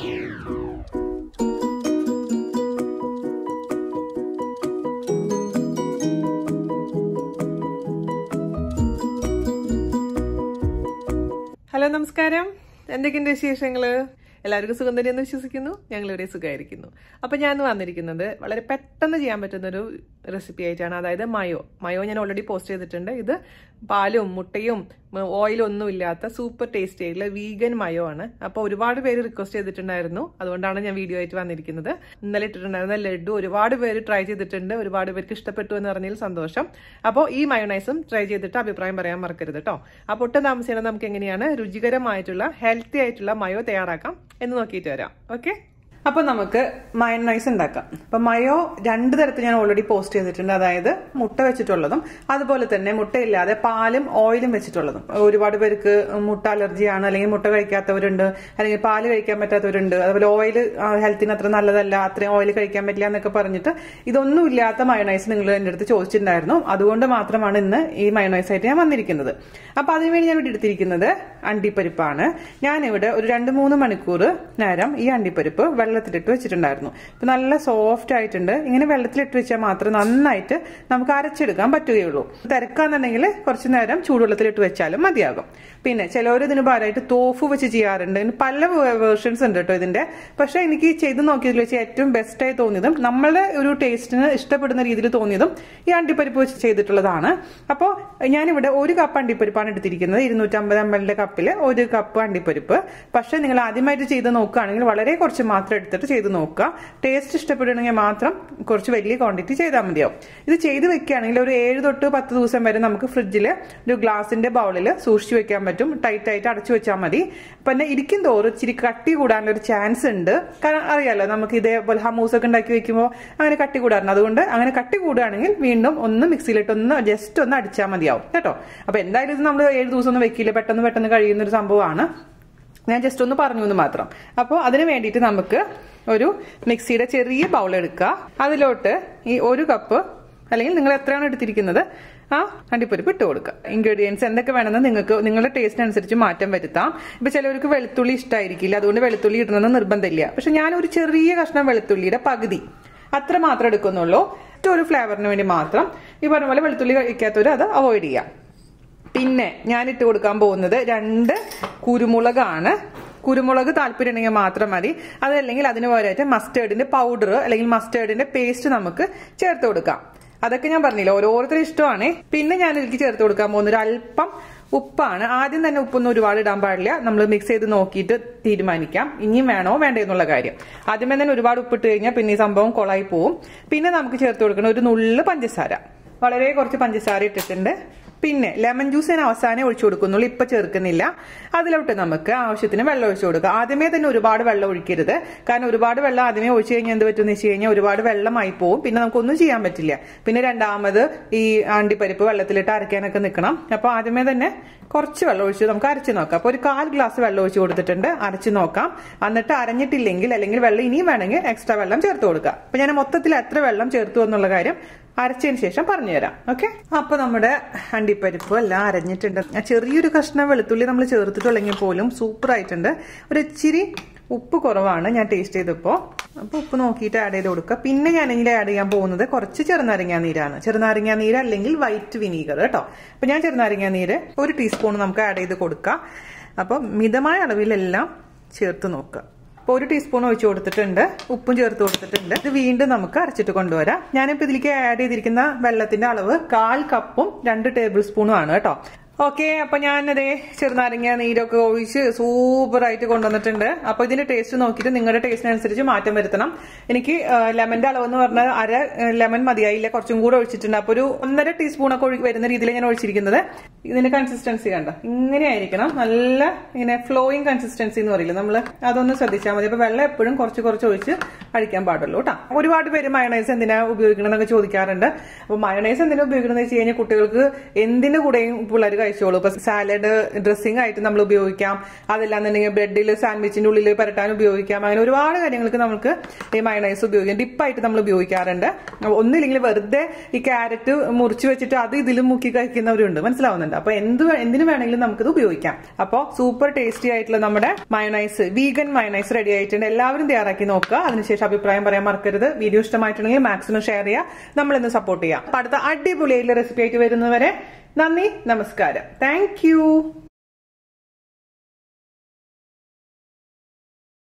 Hello, നമസ്കാരം. എന്തൊക്കെയുണ്ട് വിശേഷങ്ങള്? എല്ലാവർക്കും സുഖം തന്നെയെന്ന് വിശ്വസിക്കുന്നു. ഞങ്ങളിവിടെ സുഖമായിരിക്കുന്നു. അപ്പൊ ഞാൻ വന്നിരിക്കുന്നത് വളരെ പെട്ടെന്ന് ചെയ്യാൻ പറ്റുന്നൊരു റെസിപ്പി ആയിട്ടാണ്. അതായത് മയോ ഞാൻ ഓൾറെഡി പോസ്റ്റ് ചെയ്തിട്ടുണ്ട്. ഇത് പാലും മുട്ടയും ഓയിലും ഒന്നും ഇല്ലാത്ത സൂപ്പർ ടേസ്റ്റി ആയിട്ടുള്ള വീഗൻ മയോ ആണ്. അപ്പോൾ ഒരുപാട് പേര് റിക്വസ്റ്റ് ചെയ്തിട്ടുണ്ടായിരുന്നു. അതുകൊണ്ടാണ് ഞാൻ വീഡിയോ ആയിട്ട് വന്നിരിക്കുന്നത്. ഇന്നലെ ഇട്ടിട്ടുണ്ടായിരുന്ന ലഡു ഒരുപാട് പേര് ട്രൈ ചെയ്തിട്ടുണ്ട്. ഒരുപാട് പേർക്ക് ഇഷ്ടപ്പെട്ടു എന്ന് പറഞ്ഞതിൽ സന്തോഷം. അപ്പോൾ ഈ മയോണൈസും ട്രൈ ചെയ്തിട്ട് അഭിപ്രായം പറയാൻ മറക്കരുത് കേട്ടോ. അപ്പോൾ ഒട്ടും താമസിക്കണം, നമുക്ക് എങ്ങനെയാണ് രുചികരമായിട്ടുള്ള ഹെൽത്തി ആയിട്ടുള്ള മയോ തയ്യാറാക്കാം എന്ന് നോക്കിയിട്ട് വരാം. ഓക്കെ, അപ്പൊ നമുക്ക് മയോണൈസ് ഉണ്ടാക്കാം. അപ്പൊ മയോ 2 തരത്തിൽ ഞാൻ ഓൾറെഡി പോസ്റ്റ് ചെയ്തിട്ടുണ്ട്. അതായത് മുട്ട വെച്ചിട്ടുള്ളതും അതുപോലെ തന്നെ മുട്ടയില്ലാതെ പാലും ഓയിലും വെച്ചിട്ടുള്ളതും. ഒരുപാട് പേർക്ക് മുട്ട അലർജിയാണ്, അല്ലെങ്കിൽ മുട്ട കഴിക്കാത്തവരുണ്ട്, അല്ലെങ്കിൽ പാല് കഴിക്കാൻ പറ്റാത്തവരുണ്ട്. അതുപോലെ ഓയിൽ ഹെൽത്തിന് അത്ര നല്ലതല്ല, അത്രയും ഓയിൽ കഴിക്കാൻ പറ്റില്ല എന്നൊക്കെ പറഞ്ഞിട്ട് ഇതൊന്നും ഇല്ലാത്ത മയോണൈസ് നിങ്ങൾ എന്റെ അടുത്ത് ചോദിച്ചിട്ടുണ്ടായിരുന്നു. അതുകൊണ്ട് മാത്രമാണ് ഇന്ന് ഈ മയോണൈസ് ആയിട്ട് ഞാൻ വന്നിരിക്കുന്നത്. അപ്പൊ അതിനുവേണ്ടി ഞാൻ ഇവിടെ എടുത്തിരിക്കുന്നത് അണ്ടിപ്പരിപ്പാണ്. ഞാനിവിടെ ഒരു 2-3 മണിക്കൂർ നേരം ഈ അണ്ടിപ്പരിപ്പ് വെള്ളത്തിലിട്ട് വെച്ചിട്ടുണ്ടായിരുന്നു. ഇപ്പൊ നല്ല സോഫ്റ്റ് ആയിട്ടുണ്ട്. ഇങ്ങനെ വെള്ളത്തിലിട്ട് വെച്ചാൽ മാത്രമേ നന്നായിട്ട് നമുക്ക് അരച്ചെടുക്കാൻ പറ്റുകയുള്ളൂ. തിരക്കാന്നുണ്ടെങ്കിൽ കുറച്ചു നേരം ചൂടുവെള്ളത്തിലിട്ട് വെച്ചാലും മതിയാകും. പിന്നെ ചിലവർ ഇതിന് ഭാരമായിട്ട് തോഫു വെച്ച് ചെയ്യാറുണ്ട്. ഇതിന് പല വേർഷൻസ് ഉണ്ട് കേട്ടോ ഇതിന്റെ. പക്ഷെ എനിക്ക് ചെയ്ത് നോക്കിയതിൽ വെച്ച് ഏറ്റവും ബെസ്റ്റ് ആയി തോന്നിയതും നമ്മളുടെ ഒരു ടേസ്റ്റിന് ഇഷ്ടപ്പെടുന്ന രീതിയിൽ തോന്നിയതും ഈ അണ്ടിപ്പരിപ്പ് വെച്ച് ചെയ്തിട്ടുള്ളതാണ്. അപ്പോൾ ഞാനിവിടെ 1 കപ്പ് അണ്ടിപ്പരിപ്പാണ് എടുത്തിരിക്കുന്നത്. 250 ml കപ്പില് 1 കപ്പ് അണ്ടിപ്പരിപ്പ്. പക്ഷെ നിങ്ങൾ ആദ്യമായിട്ട് ചെയ്ത് നോക്കുകയാണെങ്കിൽ വളരെ കുറച്ച് മാത്രം എടുത്തിട്ട് ചെയ്ത് നോക്കുക. ടേസ്റ്റ് ഇഷ്ടപ്പെടുകയാണെങ്കിൽ മാത്രം കുറച്ച് വലിയ ക്വാണ്ടിറ്റി ചെയ്താൽ മതിയാവും. ഇത് ചെയ്ത് വെക്കുകയാണെങ്കിൽ ഒരു 7 തൊട്ട് 10 ദിവസം വരെ നമുക്ക് ഫ്രിഡ്ജിൽ ഒരു ഗ്ലാസിന്റെ ബൗളിൽ സൂക്ഷിച്ചു വെക്കാൻ പറ്റും. ടൈറ്റ് ആയിട്ട് അടച്ചു വെച്ചാൽ മതി. പിന്നെ ഇരിക്കും തോറും ഇച്ചിരി കട്ടി കൂടാനുള്ള ഒരു ചാൻസ് ഉണ്ട്. കാരണം അറിയാലോ, നമുക്ക് ഇതേപോലെ ഹമൂസ് ഒക്കെ ഉണ്ടാക്കി വെക്കുമ്പോൾ അങ്ങനെ കട്ടി കൂടാറുണ്ട്. അതുകൊണ്ട് അങ്ങനെ കട്ടി കൂടുകയാണെങ്കിൽ വീണ്ടും ഒന്ന് മിക്സിയിലിട്ട് ജസ്റ്റ് ഒന്ന് അടിച്ചാൽ മതിയാവും കേട്ടോ. അപ്പൊ എന്തായാലും ഇത് നമ്മൾ 7 ദിവസം ഒന്നും വെക്കില്ല, പെട്ടെന്ന് കഴിയുന്ന ഒരു സംഭവമാണ്. ഞാൻ ജസ്റ്റ് ഒന്ന് പറഞ്ഞു എന്ന് മാത്രം. അപ്പോൾ അതിന് വേണ്ടിയിട്ട് നമുക്ക് ഒരു മിക്സിയുടെ ചെറിയ ബൗൾ എടുക്കുക. അതിലോട്ട് ഈ 1 കപ്പ് അല്ലെങ്കിൽ നിങ്ങൾ എത്രയാണ് എടുത്തിരിക്കുന്നത് ആ അണ്ടിപ്പരിപ്പ് ഇട്ട് കൊടുക്കുക. ഇൻഗ്രീഡിയൻസ് എന്തൊക്കെ വേണമെന്ന് നിങ്ങൾക്ക് നിങ്ങളുടെ ടേസ്റ്റ് അനുസരിച്ച് മാറ്റം വരുത്താം. ഇപ്പൊ ചിലവർക്ക് വെളുത്തുള്ളി ഇഷ്ടമായിരിക്കില്ല, അതുകൊണ്ട് വെളുത്തുള്ളി ഇടണമെന്ന് നിർബന്ധമില്ല. പക്ഷെ ഞാൻ ഒരു ചെറിയ കഷ്ണം വെളുത്തുള്ളിയുടെ പകുതി അത്ര മാത്രം എടുക്കുന്നുള്ളൂ. ഒരു ഫ്ലേവറിന് വേണ്ടി മാത്രം. ഈ പറഞ്ഞ പോലെ വെളുത്തുള്ളി കഴിക്കാത്തവർ അത് അവോയ്ഡ് ചെയ്യാം. പിന്നെ ഞാൻ ഇട്ട് കൊടുക്കാൻ പോകുന്നത് 2 കുരുമുളകാണ്. കുരുമുളക് താല്പര്യം ഉണ്ടെങ്കിൽ മാത്രം മതി. അതല്ലെങ്കിൽ അതിന് പകരമായിട്ട് മസ്റ്റേർഡിന്റെ പൗഡർ അല്ലെങ്കിൽ മസ്റ്റേർഡിന്റെ പേസ്റ്റ് നമുക്ക് ചേർത്ത് കൊടുക്കാം. അതൊക്കെ ഞാൻ പറഞ്ഞില്ല, ഓരോരുത്തരും ഇഷ്ടമാണ്. പിന്നെ ഞാൻ ഇതിലേക്ക് ചേർത്ത് കൊടുക്കാൻ പോകുന്ന ഒരു അല്പം ഉപ്പാണ്. ആദ്യം തന്നെ ഉപ്പൊന്നും ഒരുപാട് ഇടാൻ പാടില്ല. നമ്മൾ മിക്സ് ചെയ്ത് നോക്കിയിട്ട് തീരുമാനിക്കാം ഇനിയും വേണോ വേണ്ടേ എന്നുള്ള കാര്യം. ആദ്യമേ തന്നെ ഒരുപാട് ഉപ്പിട്ട് കഴിഞ്ഞാൽ പിന്നെ ഈ സംഭവം കൊളായി പോവും. പിന്നെ നമുക്ക് ചേർത്ത് കൊടുക്കണം ഒരു നുള്ള് പഞ്ചസാര. വളരെ കുറച്ച് പഞ്ചസാര ഇട്ടിട്ടുണ്ട്. പിന്നെ ലെമൺ ജ്യൂസ് ഞാൻ അവസാനം ഒഴിച്ചു കൊടുക്കുന്നുള്ളൂ, ഇപ്പൊ ചേർക്കുന്നില്ല. അതിലോട്ട് നമുക്ക് ആവശ്യത്തിന് വെള്ളം ഒഴിച്ചു കൊടുക്കുക. ആദ്യമേ തന്നെ ഒരുപാട് വെള്ളം ഒഴിക്കരുത്. കാരണം ഒരുപാട് വെള്ളം ആദ്യമേ ഒഴിച്ചു കഴിഞ്ഞാൽ എന്ത് പറ്റുമെന്ന് വെച്ച് കഴിഞ്ഞാൽ ഒരുപാട് വെള്ളമായി പോവും. പിന്നെ നമുക്കൊന്നും ചെയ്യാൻ പറ്റില്ല. പിന്നെ രണ്ടാമത് ഈ അണ്ടിപ്പരിപ്പ് വെള്ളത്തിലിട്ട് അരയ്ക്കാനൊക്കെ നിൽക്കണം. അപ്പൊ ആദ്യമേ തന്നെ കുറച്ച് വെള്ളം ഒഴിച്ച് നമുക്ക് അരച്ചു നോക്കാം. അപ്പൊ ഒരു 1/4 ഗ്ലാസ് വെള്ളം ഒഴിച്ചു കൊടുത്തിട്ടുണ്ട്. അരച്ചു നോക്കാം. എന്നിട്ട് അരഞ്ഞിട്ടില്ലെങ്കിൽ അല്ലെങ്കിൽ വെള്ളം ഇനിയും വേണമെങ്കിൽ എക്സ്ട്രാ വെള്ളം ചേർത്ത് കൊടുക്കുക. അപ്പൊ ഞാൻ മൊത്തത്തിൽ എത്ര വെള്ളം ചേർത്തു എന്നുള്ള കാര്യം അരച്ചതിന് ശേഷം പറഞ്ഞുതരാം. ഓക്കെ, അപ്പൊ നമ്മുടെ അണ്ടിപ്പരിപ്പ് എല്ലാം അരഞ്ഞിട്ടുണ്ട്. ചെറിയൊരു കഷ്ണം വെളുത്തുള്ളി നമ്മൾ ചേർത്ത് തുടങ്ങിയ പോലും സൂപ്പർ ആയിട്ടുണ്ട്. ഒരു ഇച്ചിരി ഉപ്പ് കുറവാണ് ഞാൻ ടേസ്റ്റ് ചെയ്തപ്പോ. അപ്പൊ ഉപ്പ് നോക്കിയിട്ട് ആഡ് ചെയ്ത് കൊടുക്കുക. പിന്നെ ഞാൻ ഇതിൽ ആഡ് ചെയ്യാൻ പോകുന്നത് കുറച്ച് ചെറുനാരങ്ങാ നീരാണ്. ചെറുനാരങ്ങാ നീര് അല്ലെങ്കിൽ വൈറ്റ് വിനീഗർ കേട്ടോ. അപ്പൊ ഞാൻ ചെറുനാരങ്ങാ നീര് 1 ടീസ്പൂൺ നമുക്ക് ആഡ് ചെയ്ത് കൊടുക്കാം. അപ്പൊ മിതമായ അളവിലെല്ലാം ചേർത്ത് നോക്കുക. അപ്പോൾ 1 ടീസ്പൂൺ ഒഴിച്ചു കൊടുത്തിട്ടുണ്ട്, ഉപ്പും ചേർത്ത് കൊടുത്തിട്ടുണ്ട്. ഇത് വീണ്ടും നമുക്ക് അരച്ചിട്ട് കൊണ്ടുവരാം. ഞാനിപ്പോൾ ഇതിലേക്ക് ആഡ് ചെയ്തിരിക്കുന്ന വെള്ളത്തിന്റെ അളവ് 1/4 കപ്പും 2 ടേബിൾ സ്പൂണും ആണ് കേട്ടോ. ഓക്കെ, അപ്പൊ ഞാനതേ ചെറുനാരങ്ങ നീരൊക്കെ ഒഴിച്ച് സൂപ്പർ ആയിട്ട് കൊണ്ടുവന്നിട്ടുണ്ട്. അപ്പൊ ഇതിന്റെ ടേസ്റ്റ് നോക്കിയിട്ട് നിങ്ങളുടെ ടേസ്റ്റിനനുസരിച്ച് മാറ്റം വരുത്തണം. എനിക്ക് ലെമന്റെ അളവെന്ന് പറഞ്ഞാൽ 1/2 ലെമൺ മതിയായില്ല, കുറച്ചും കൂടെ ഒഴിച്ചിട്ടുണ്ട്. അപ്പൊ ഒരു 1.5 ടീസ്പൂണൊക്കെ വരുന്ന രീതിയിൽ ഞാൻ ഒഴിച്ചിരിക്കുന്നത്. ഇതിന്റെ കൺസിസ്റ്റൻസി കണ്ട ഇങ്ങനെ ആയിരിക്കണം. നല്ല ഇങ്ങനെ ഫ്ലോയിങ് കൺസിസ്റ്റൻസി എന്ന് പറയില്ല നമ്മള്, അതൊന്ന് ശ്രദ്ധിച്ചാൽ മതി. അപ്പൊ വെള്ളം എപ്പോഴും കുറച്ച് ഒഴിച്ച് അഴിക്കാൻ പാടുള്ളൂ കേട്ടോ. ഒരുപാട് പേര് മയണൈസ് എന്തിനാ ഉപയോഗിക്കണമെന്നൊക്കെ ചോദിക്കാറുണ്ട്. അപ്പൊ മയണൈസ് എന്തിനാ ഉപയോഗിക്കണമെന്ന് വെച്ച് കഴിഞ്ഞാൽ കുട്ടികൾക്ക് എന്തിന്റെ കൂടെയും പിള്ളേർ കഴിച്ചോളൂ. ഇപ്പൊ സാലഡ് ഡ്രസ്സിംഗ് ആയിട്ട് നമ്മൾ ഉപയോഗിക്കാം, അതല്ലാന്നുണ്ടെങ്കിൽ ബ്രെഡിൽ സാൻഡ്വിച്ചിന്റെ ഉള്ളിൽ പരട്ടാൻ ഉപയോഗിക്കാം. അങ്ങനെ ഒരുപാട് കാര്യങ്ങൾക്ക് നമുക്ക് ഈ മയണൈസ് ഉപയോഗിക്കാം. ഡിപ്പായിട്ട് നമ്മൾ ഉപയോഗിക്കാറുണ്ട്. ഒന്നില്ലെങ്കിൽ വെറുതെ ഈ ക്യാരറ്റ് മുറിച്ച് വെച്ചിട്ട് അത് ഇതിലും മുക്കി കഴിക്കുന്നവരുണ്ട്, മനസ്സിലാവുന്നുണ്ട്. അപ്പൊ എന്തിനു വേണമെങ്കിലും നമുക്കിത് ഉപയോഗിക്കാം. അപ്പൊ സൂപ്പർ ടേസ്റ്റി ആയിട്ടുള്ള നമ്മുടെ മയണൈസ്, വീഗൻ മയണൈസ് റെഡി ആയിട്ടുണ്ട്. എല്ലാവരും തയ്യാറാക്കി നോക്കുക. അതിനുശേഷം അഭിപ്രായം പറയാൻ മറക്കരുത്. വീഡിയോ ഇഷ്ടമായിട്ടുണ്ടെങ്കിൽ മാക്സിമം ഷെയർ ചെയ്യുക, നമ്മളിന്ന് സപ്പോർട്ട് ചെയ്യാം. അടുത്ത അടിപൊളിയായിട്ടുള്ള റെസിപ്പി ആയിട്ട് വരുന്നവരെ നന്ദി, നമസ്കാരം. Thank you.